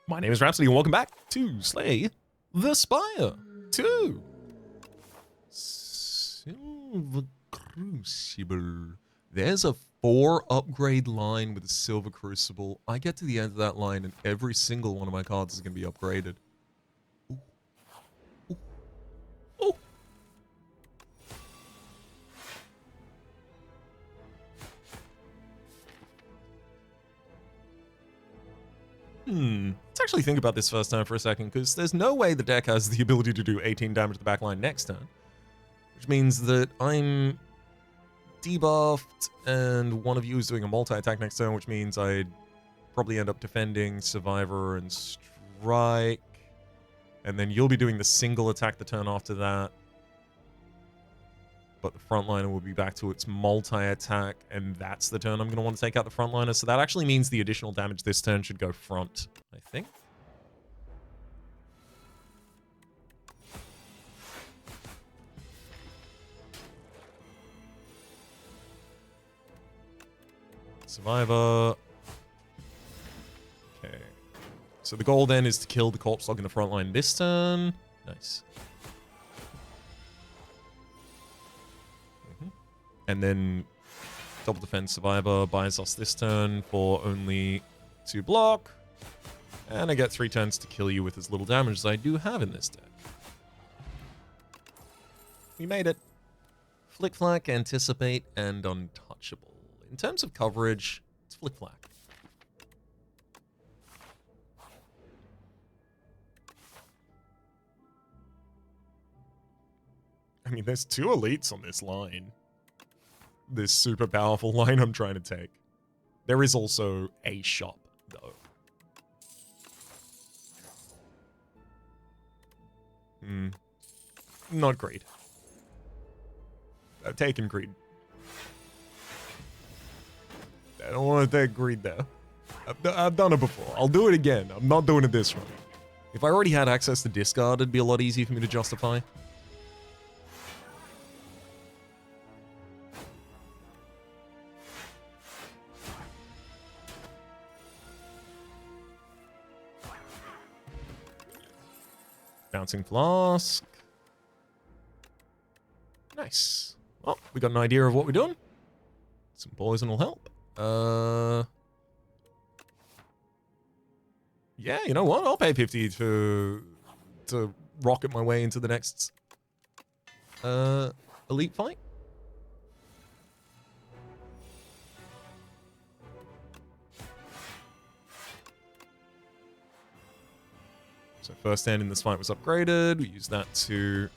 My name is Rhapsody, and welcome back to Slay the Spire 2. Silver Crucible. There's a 4 upgrade line with a Silver Crucible. I get to the end of that line, and every single one of my cards is going to be upgraded. Ooh. Ooh. Ooh. Let's actually think about this first turn for a second, because there's no way the deck has the ability to do 18 damage to the backline next turn. Which means that I'm debuffed, and one of you is doing a multi-attack next turn, which means I'd probably end up defending, Survivor, and Strike. And then you'll be doing the single attack the turn after that. But the frontliner will be back to its multi-attack, and that's the turn I'm going to want to take out the frontliner. So that actually means the additional damage this turn should go front, I think. Survivor. Okay. So the goal then is to kill the Corpse Log in the front line this turn. Nice. And then double defense Survivor buys us this turn for only 2 block. And I get 3 turns to kill you with as little damage as I do have in this deck. We made it. Flick Flack, Anticipate, and Untouchable. In terms of coverage, it's Flick Flack. I mean, there's 2 elites on this line. This super powerful line I'm trying to take. There is also a shop, though. Not greed. I've taken greed. I don't want to take greed there. I've done it before. I'll do it again. I'm not doing it this run. If I already had access to discard, it'd be a lot easier for me to justify. Bouncing Flask. Nice. Well, we got an idea of what we're doing. Some poison will help. Yeah, you know what? I'll pay 50 to rocket my way into the next elite fight. So first stand in this fight was upgraded. We used that to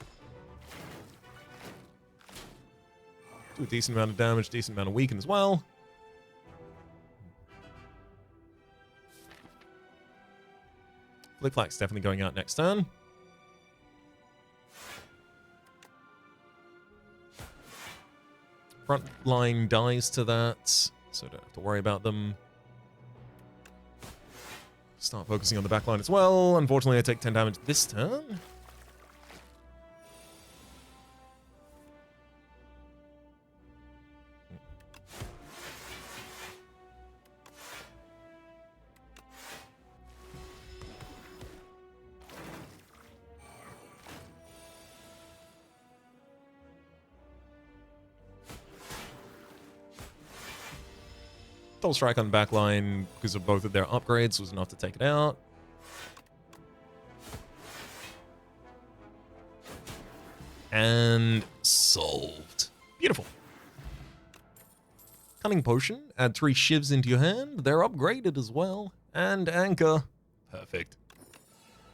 do a decent amount of damage, decent amount of weaken as well. Flick Flack's definitely going out next turn. Front line dies to that, so don't have to worry about them. Start focusing on the back line as well. Unfortunately, I take 10 damage this turn. Double strike on the back line because of both of their upgrades was enough to take it out. And solved. Beautiful. Cunning Potion. Add 3 shivs into your hand. They're upgraded as well. And Anchor. Perfect.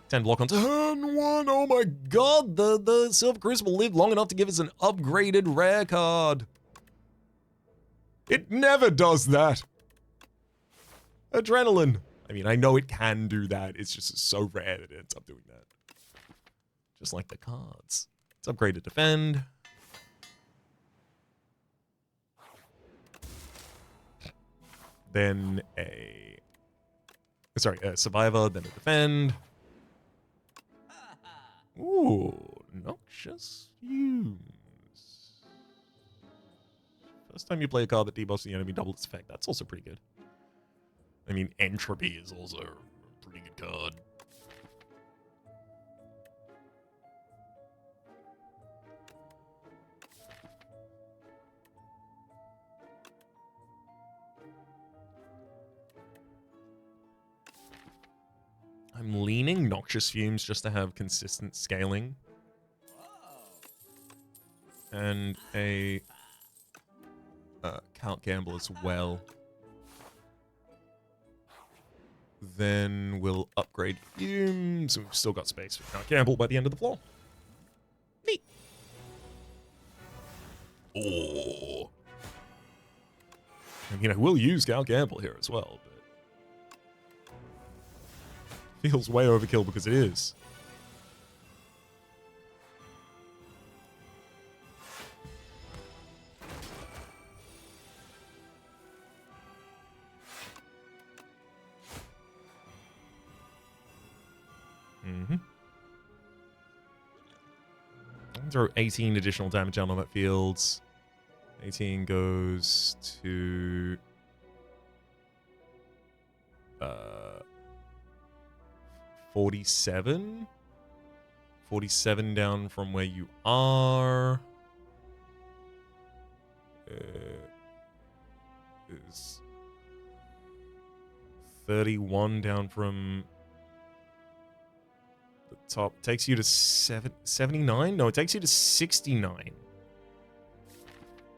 10 block on turn 1. Oh my god. The Silver Crucible lived long enough to give us an upgraded rare card. It never does that. Adrenaline. I mean, I know it can do that. It's just so rare that it ends up doing that. Just like the cards. It's upgraded Defend. Then a Survivor, then a Defend. Ooh, Noxious Fumes. First time you play a card that debuffs the enemy, double its effect. That's also pretty good. I mean, Entropy is also a pretty good card. I'm leaning Noxious Fumes just to have consistent scaling. And a Count Gamble as well. Then we'll upgrade Fumes. We've still got space for Count Gamble by the end of the floor. Neat. Oh. And, you know, we'll use Count Gamble here as well, but feels way overkill because it is. Throw 18 additional damage out on that field. 18 goes to 47. 47 down from where you are. Is 31 down from the top. Takes you to 79? No, it takes you to 69.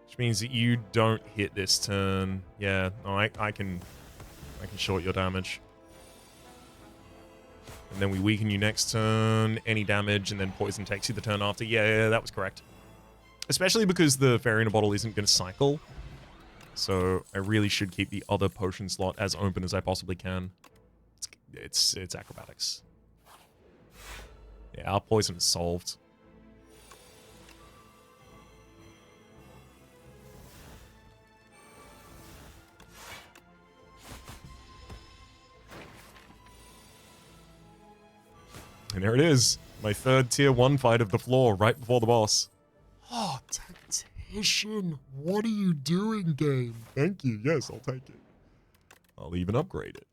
Which means that you don't hit this turn. Yeah, no, I can short your damage. And then we weaken you next turn, any damage, and then poison takes you the turn after. Yeah, that was correct. Especially because the Fairy in a Bottle isn't going to cycle. So I really should keep the other potion slot as open as I possibly can. It's acrobatics. Yeah, our poison is solved. And there it is. My third tier 1 fight of the floor right before the boss. Oh, Tactician, what are you doing, game? Thank you. Yes, I'll take it. I'll even upgrade it.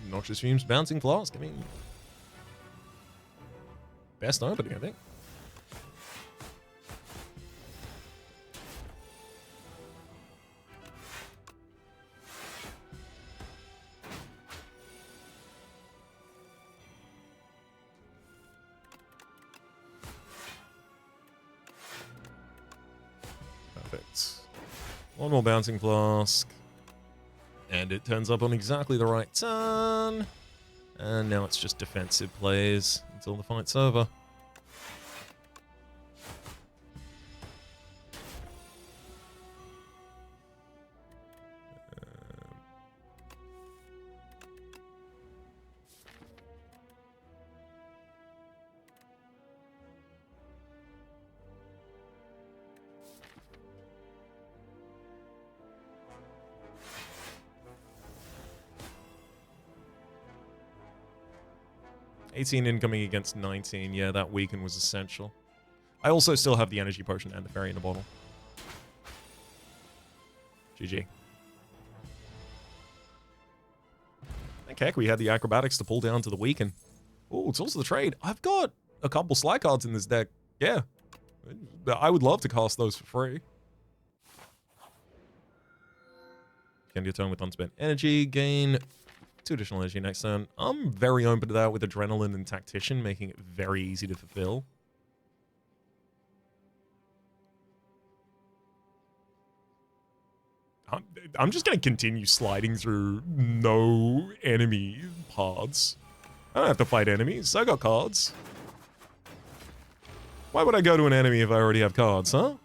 Noxious Fumes, Bouncing Flask. I mean, best opening, I think. Perfect. One more Bouncing Flask. And it turns up on exactly the right turn. And now it's just defensive plays until the fight's over. $18 incoming against 19. Yeah, that weaken was essential. I also still have the energy potion and the Fairy in a Bottle. GG. Thank heck we had the acrobatics to pull down to the weaken. Oh, it's also the trade. I've got a couple Sly cards in this deck. Yeah. I would love to cast those for free. Can get turn with unspent energy. Gain 2 additional energy next turn. I'm very open to that with Adrenaline and Tactician, making it very easy to fulfill. I'm just going to continue sliding through no enemy paths. I don't have to fight enemies. I got cards. Why would I go to an enemy if I already have cards, huh?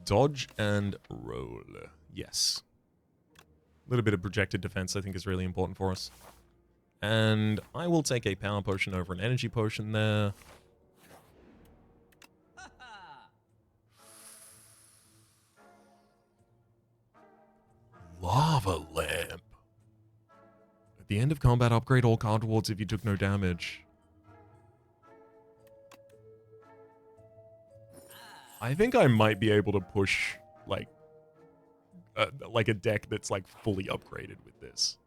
Dodge and roll. Yes. A little bit of projected defense I think is really important for us. And I will take a power potion over an energy potion there. Lava lamp. At the end of combat, upgrade all card rewards if you took no damage. I think I might be able to push like a deck that's like fully upgraded with this.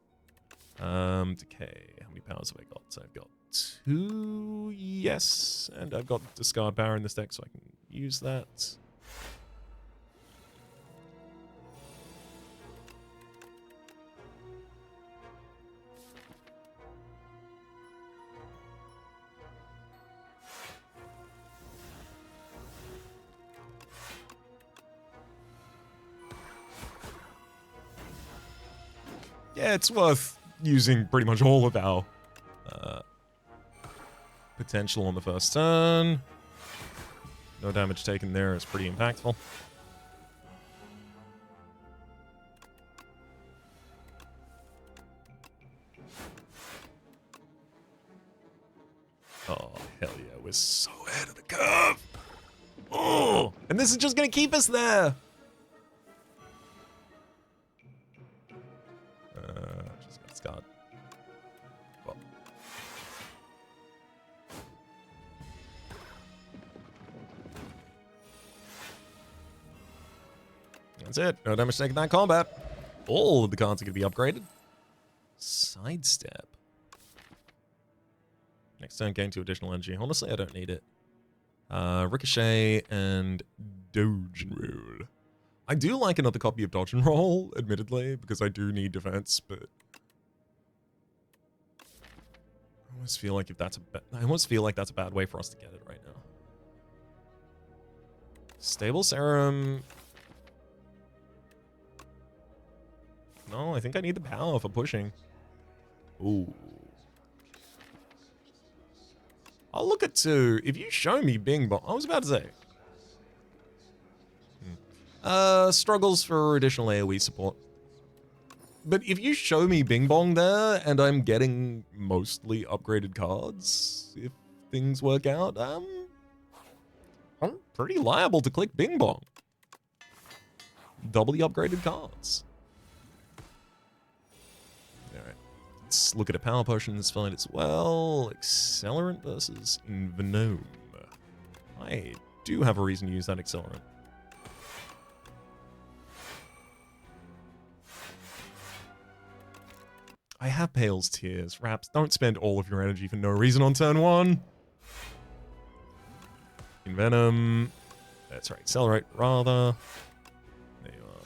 Decay. How many powers have I got? So I've got 2. Yes, and I've got discard power in this deck, so I can use that. Yeah, it's worth using pretty much all of our potential on the first turn. No damage taken there is pretty impactful. Oh, hell yeah, we're so ahead of the curve. Oh, and this is just going to keep us there. Just got Scott. Well. That's it. No damage taken in that combat. All of the cards are going to be upgraded. Sidestep. Next turn, gain 2 additional energy. Honestly, I don't need it. Ricochet and Dodge and Roll. I do like another copy of Dodge and Roll, admittedly, because I do need defense, but I almost feel like that's a bad way for us to get it right now. Stable Serum. No, I think I need the power for pushing. Ooh. I'll look at 2. If you show me Bing Bong, I was about to say. Struggles for additional AoE support. But if you show me Bing Bong there, and I'm getting mostly upgraded cards, if things work out, I'm pretty liable to click Bing Bong. Doubly upgraded cards. Alright. Let's look at a power potion that's fine as well. Accelerant versus Envenome. I do have a reason to use that Accelerant. I have Pale's Tears. Raps, don't spend all of your energy for no reason on turn 1. Envenom. That's right, Accelerate, rather. There you are.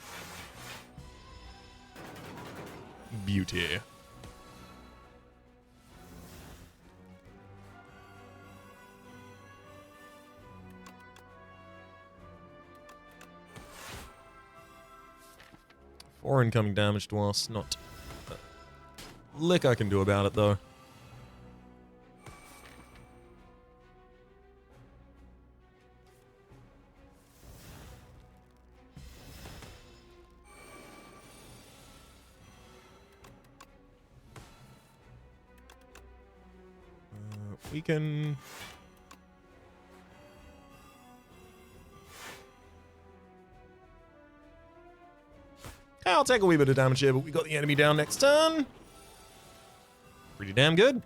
Beauty. Four incoming damage to us, not lick I can do about it, though. We can... I'll take a wee bit of damage here, but we got the enemy down next turn. Pretty damn good.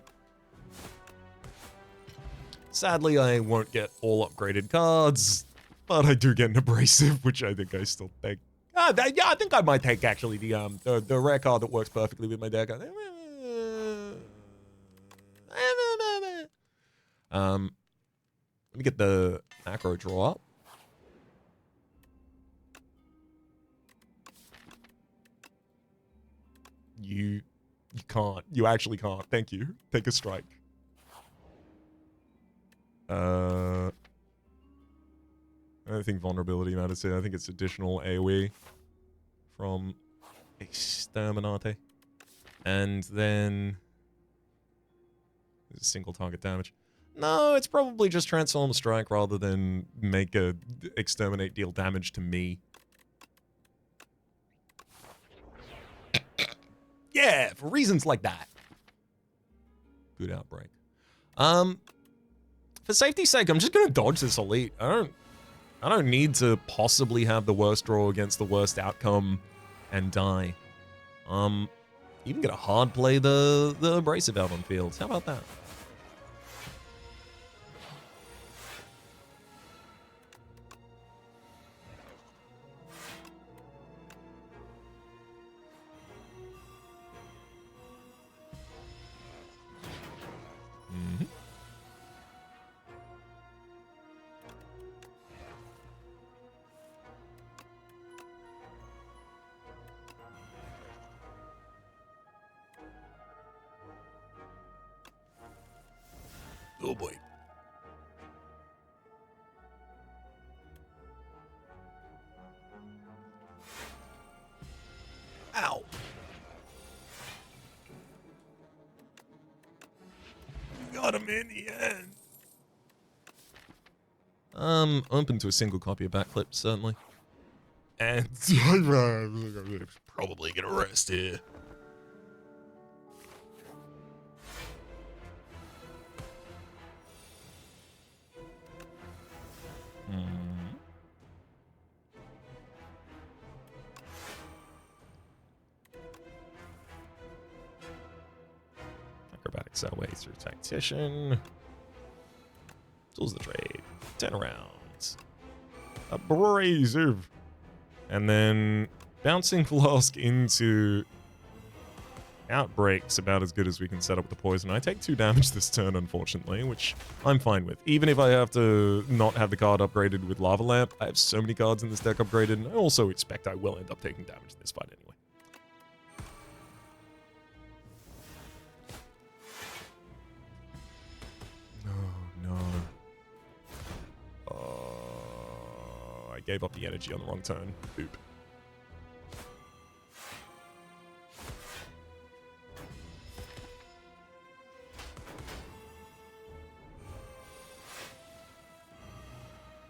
Sadly, I won't get all upgraded cards, but I do get an abrasive, which I think I still take. Yeah, I think I might take actually the rare card that works perfectly with my deck. Let me get the macro draw up. You can't. You actually can't. Thank you. Take a strike. I don't think vulnerability matters here. I think it's additional AoE from Exterminate. And then single target damage. No, it's probably just Transform Strike rather than make a Exterminate deal damage to me. Yeah, for reasons like that. Good Outbreak. For safety's sake, I'm just gonna dodge this Elite. I don't need to possibly have the worst draw against the worst outcome and die. Even gonna hard play the Abrasive out on field. How about that? Oh boy. Ow. Got him in the end. Open to a single copy of Backflip, certainly. And probably gonna rest here. Acrobatics our way through Tactician. Tools of the trade. 10 rounds. Abrasive. And then Bouncing Flask into Outbreak's about as good as we can set up with the poison. I take 2 damage this turn, unfortunately, which I'm fine with. Even if I have to not have the card upgraded with Lava Lamp, I have so many cards in this deck upgraded, and I also expect I will end up taking damage in this fight anyway. Oh, no. Oh, I gave up the energy on the wrong turn. Boop.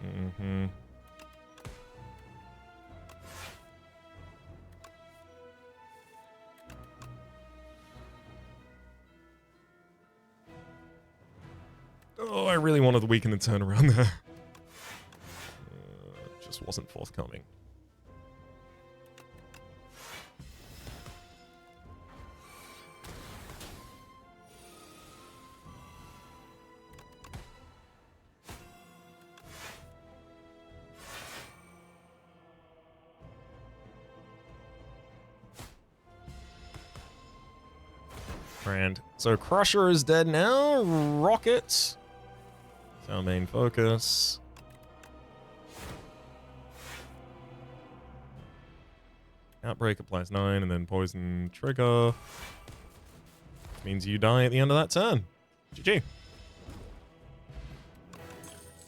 Mm-hmm. Oh, I really wanted to weaken the turnaround there. Just wasn't forthcoming. Grand. So Crusher is dead now. Rocket. It's our main focus. Outbreak applies 9 and then poison trigger. Which means you die at the end of that turn. GG.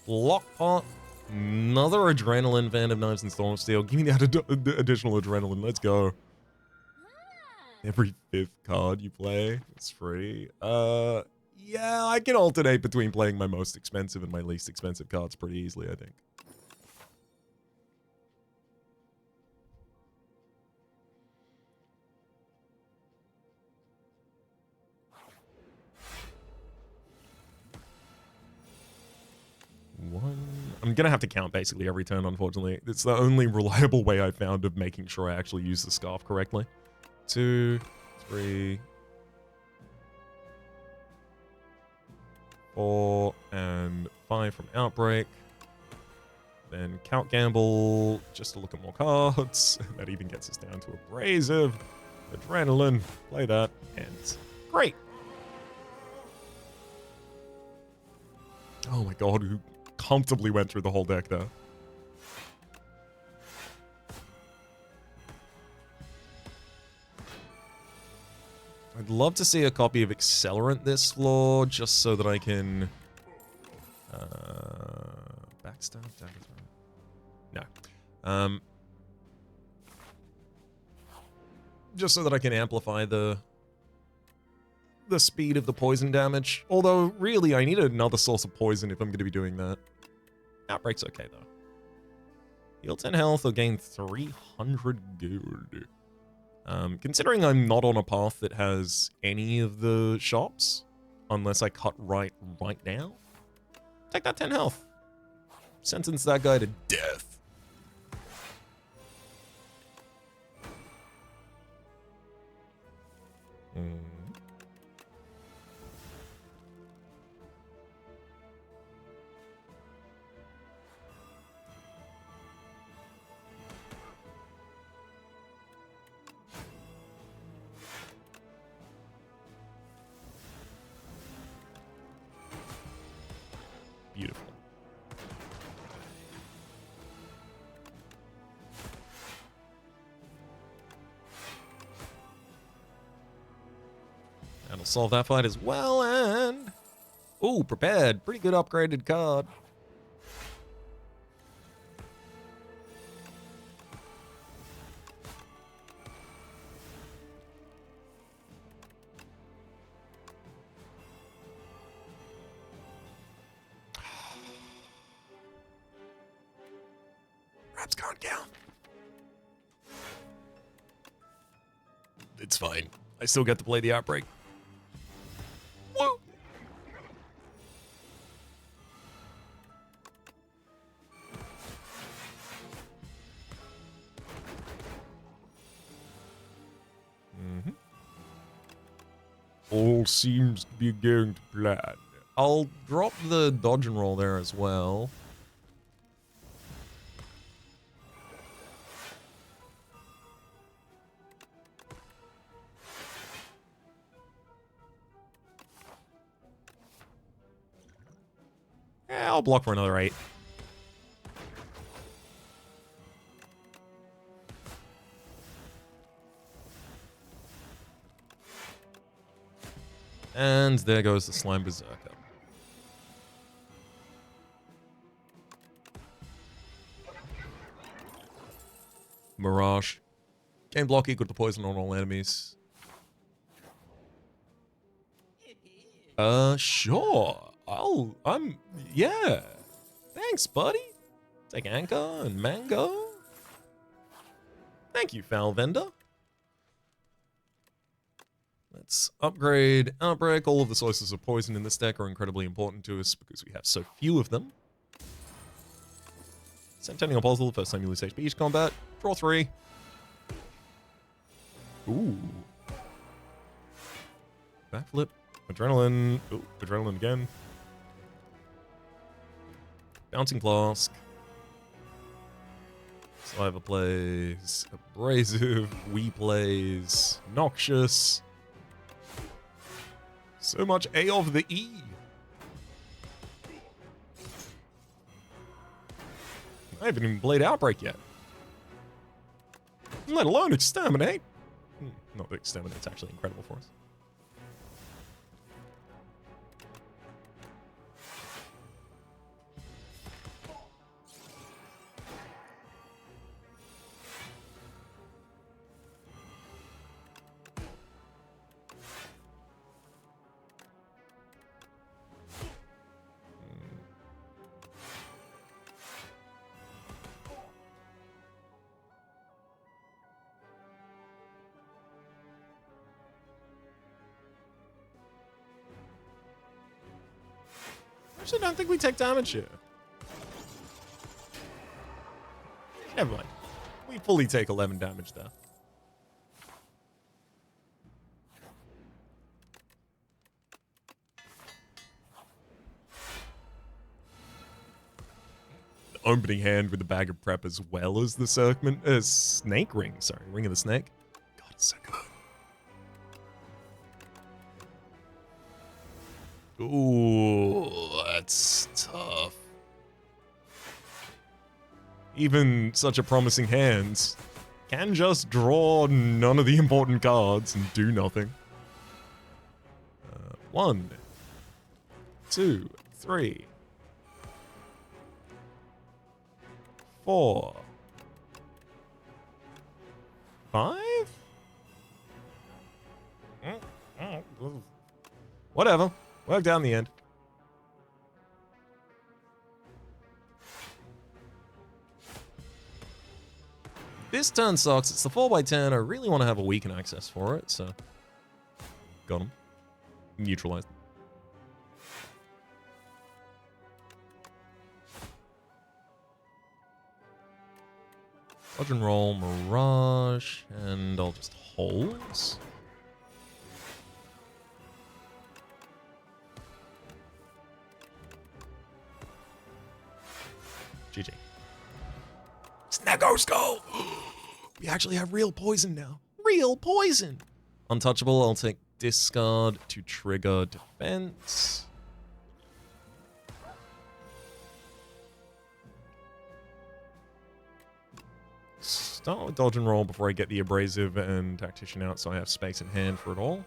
Lockpot. Another Adrenaline, Band of Knives and Storm of Steel. Give me that additional Adrenaline. Let's go. Every 5th card you play is free. Yeah, I can alternate between playing my most expensive and my least expensive cards pretty easily, I think. I'm gonna have to count basically every turn, unfortunately. It's the only reliable way I found of making sure I actually use the scarf correctly. 2, 3, 4, and 5 from Outbreak. Then Count Gamble, just to look at more cards. That even gets us down to Abrasive, Adrenaline, play that, and great. Oh my god, who comfortably went through the whole deck there. I'd love to see a copy of Accelerant this floor, just so that I can... backstab? No. Just so that I can amplify the the speed of the poison damage. Although, really, I need another source of poison if I'm going to be doing that. Outbreak's okay, though. Heal 10 health or gain 300 gold. Considering I'm not on a path that has any of the shops, unless I cut right now, take that 10 health. Sentence that guy to death. Beautiful. That'll solve that fight as well, and... Ooh, prepared. Pretty good upgraded card. Raps can't count. It's fine. I still get to play the Outbreak. Woo! All seems to be going to plan. I'll drop the dodge and roll there as well. Yeah, I'll block for another 8. And there goes the Slime Berserker. Mirage. Gain block equal to poison on all enemies. Sure. Yeah. Thanks, buddy. Take Anchor and Mango. Thank you, Foul Vendor. Let's upgrade Outbreak. All of the sources of poison in this deck are incredibly important to us because we have so few of them. Centennial Puzzle, first time you lose HP each combat. Draw 3. Ooh. Backflip. Adrenaline. Ooh, Adrenaline again. Bouncing Flask. Saliva plays. Abrasive. We plays. Noxious. So much A of the E. I haven't even played Outbreak yet. Let alone Exterminate. Not that Exterminate's actually incredible for us. I don't think we take damage here. Never mind. We fully take 11 damage there. The opening hand with the bag of prep as well as the snake ring. Sorry, ring of the snake. God, it's so good. Ooh, that's tough. Even such a promising hand can just draw none of the important cards and do nothing. 1, 2, 3, 4, 5? Whatever. Worked out in the end. This turn sucks. It's the 4x10. I really want to have a weaken access for it, so... Got him. Neutralized. Dodge and roll, Mirage, and I'll just hold. GG. Snaggo Skull! We actually have real poison now. Real poison! Untouchable, I'll take discard to trigger defense. Start with dodge and roll before I get the abrasive and tactician out so I have space in hand for it all.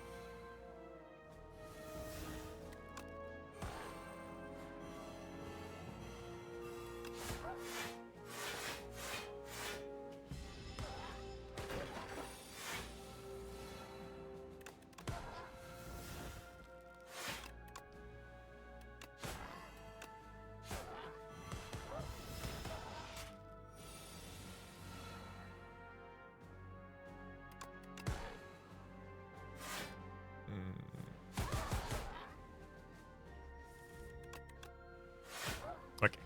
Okay.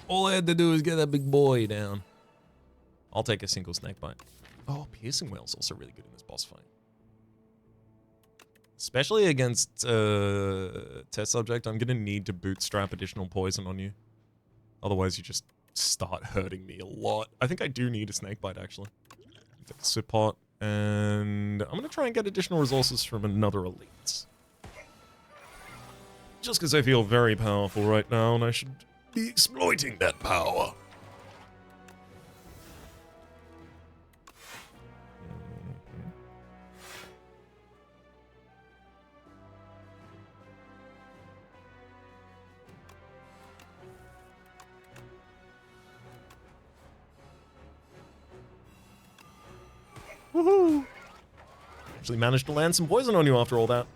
All I had to do is get that big boy down. I'll take a single snake bite. Oh, piercing whale's also really good in this boss fight. Especially against test subject, I'm gonna need to bootstrap additional poison on you. Otherwise you just start hurting me a lot. I think I do need a snake bite actually. Take a sip pot, and I'm gonna try and get additional resources from another elite. Just because I feel very powerful right now, and I should be exploiting that power. Woohoo! Actually managed to land some poison on you after all that.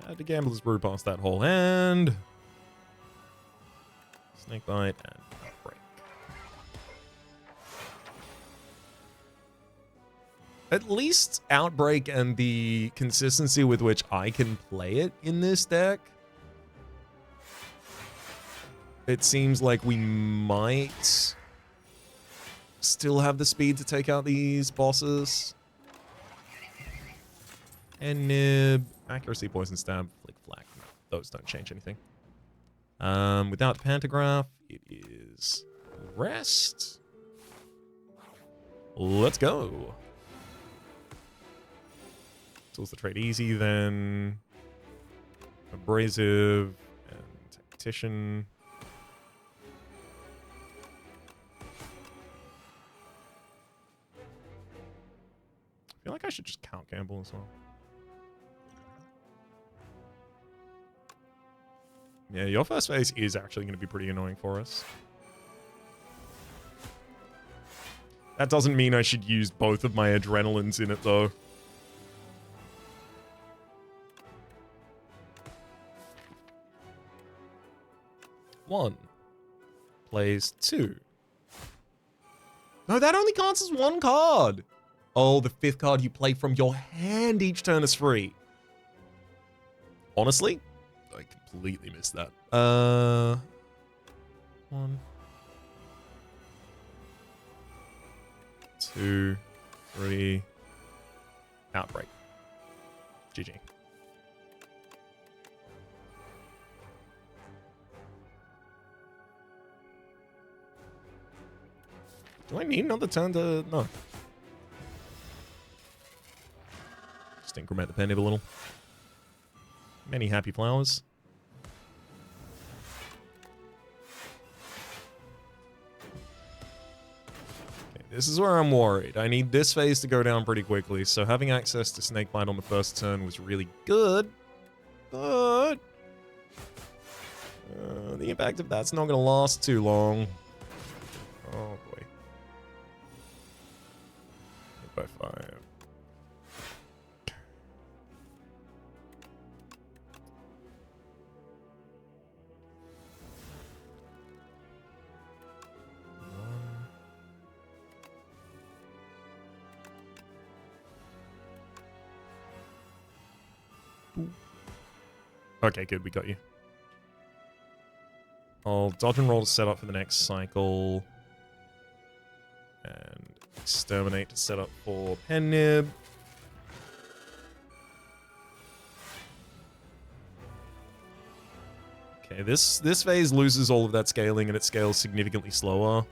Had to Gambler's Brew past that whole hand. Snake Bite and Outbreak. At least Outbreak and the consistency with which I can play it in this deck. It seems like we might still have the speed to take out these bosses. And Nib. Accuracy, poison, stab, flick, flack. No, those don't change anything. Without Pantograph, it is rest. Let's go. Tools the trade easy, then abrasive and tactician. I feel like I should just count gamble as well. Yeah, your first phase is actually going to be pretty annoying for us. That doesn't mean I should use both of my adrenalines in it, though. One. Plays two. No, that only counts as one card. Oh, the fifth card you play from your hand each turn is free. Honestly, I completely missed that. 1, 2, 3. Outbreak. GG. Do I need another turn to... No. Just increment the pen a little. Many happy flowers. This is where I'm worried. I need this phase to go down pretty quickly, so having access to Snakebite on the first turn was really good. But the impact of that's not going to last too long. Oh boy. Hit by 5. Okay, good, we got you. I'll dodge and roll to set up for the next cycle. And exterminate to set up for Pen Nib. Okay, this phase loses all of that scaling and it scales significantly slower.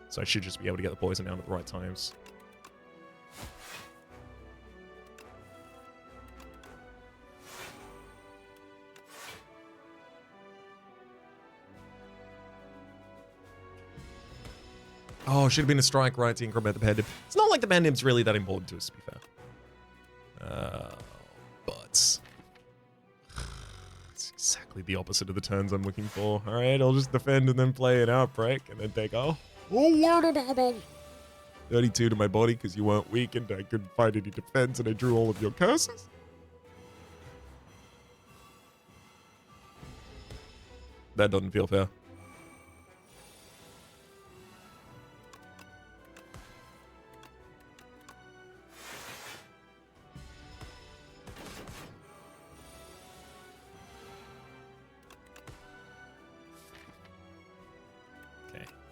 So I should just be able to get the poison down at the right times. Oh, should have been a strike, right, to increment the Pen Nib. It's not like the Pen Nib's really that important to us, to be fair. But it's exactly the opposite of the turns I'm looking for. All right, I'll just defend and then play an Outbreak and then take a whole lot of damage. 32 to my body because you weren't weak and I couldn't find any defense and I drew all of your curses. That doesn't feel fair.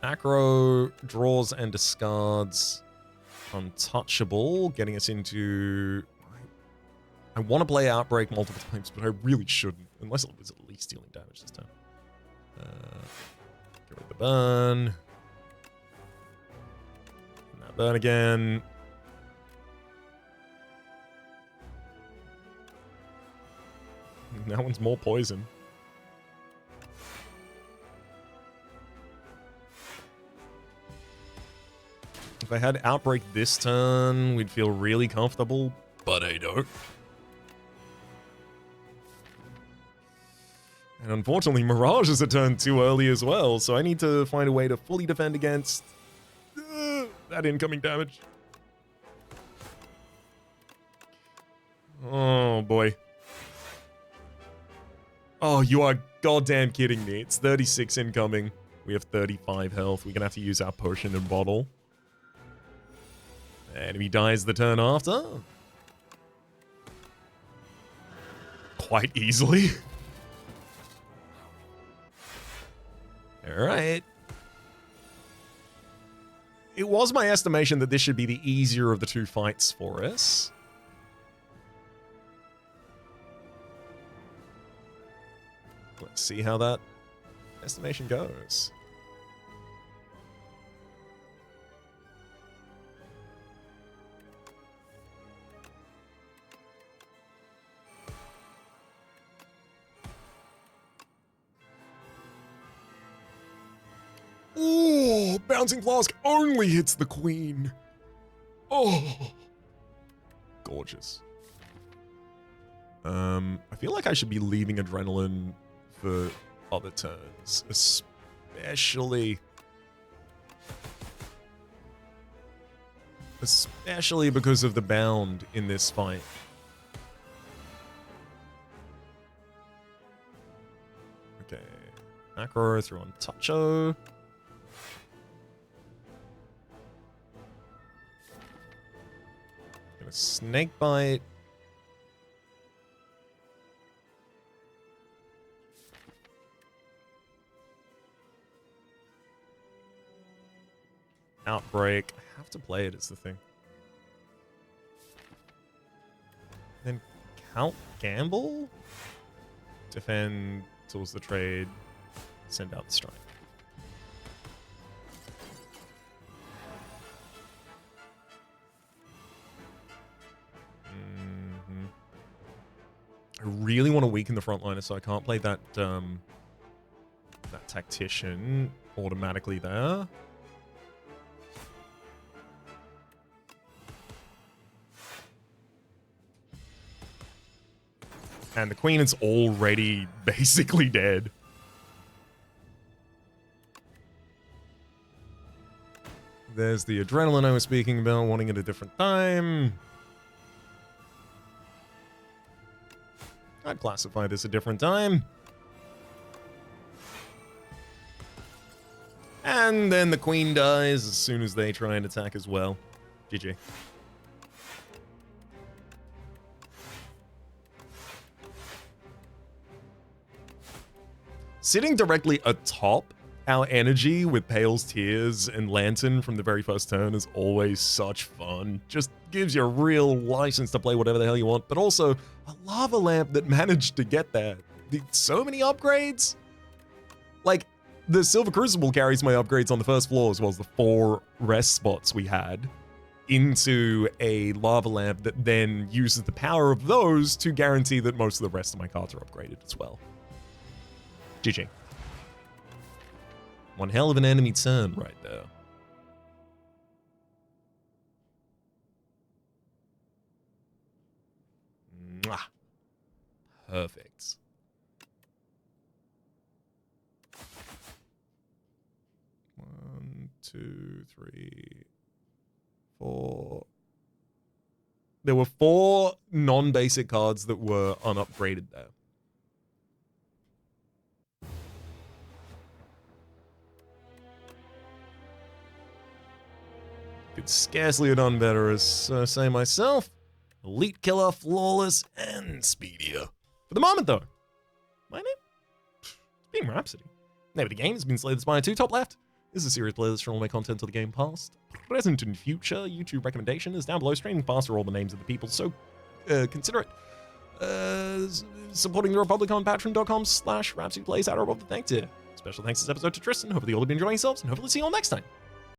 Acro draws and discards untouchable, getting us into... I want to play Outbreak multiple times, but I really shouldn't, unless it was at least dealing damage this time. Get rid of the burn. And that burn again. And that one's more poison. If I had Outbreak this turn, we'd feel really comfortable, but I don't. And unfortunately, Mirage is a turn too early as well, so I need to find a way to fully defend against that incoming damage. Oh, boy. Oh, you are goddamn kidding me. It's 36 incoming. We have 35 health. We're going to have to use our potion and bottle. Enemy dies the turn after. Quite easily. Alright. It was my estimation that this should be the easier of the two fights for us. Let's see how that estimation goes. Oh, Bouncing Flask only hits the queen. Oh, gorgeous. I feel like I should be leaving Adrenaline for other turns, especially because of the bound in this fight. Okay, Acro through on Toucho. Snakebite. Outbreak. I have to play it, is the thing. Then Count Gamble? Defend, tools the trade, send out the strike. I really want to weaken the frontliner, so I can't play that that tactician automatically there. And the queen is already basically dead. There's the adrenaline I was speaking about, wanting at a different time. I'd classify this a different time. And then the queen dies as soon as they try and attack as well. GG. Sitting directly atop our energy with Pale's Tears and Lantern from the very first turn is always such fun. Just gives you a real license to play whatever the hell you want, but also a lava lamp that managed to get there. So many upgrades. Like, the Silver Crucible carries my upgrades on the first floor as well as the 4 rest spots we had into a lava lamp that then uses the power of those to guarantee that most of the rest of my cards are upgraded as well. GG. One hell of an enemy turn right there. Mwah. Perfect. One, two, three, 4. There were 4 non-basic cards that were unupgraded there. Could scarcely have done better, as say myself. Elite Killer, Flawless, and Speedier. For the moment, though, my name? It's being Rhapsody. Name of the game has been Slay the Spire 2, top left. This is a series playlist for all my content of the game past, present, and future. YouTube recommendation is down below. Streaming past are all the names of the people, so consider it. Supporting the Republic on patreon.com/RhapsodyPlays at or above the thank tier. Special thanks this episode to Tristan. Hopefully you'll have been enjoying yourselves, and hopefully see you all next time.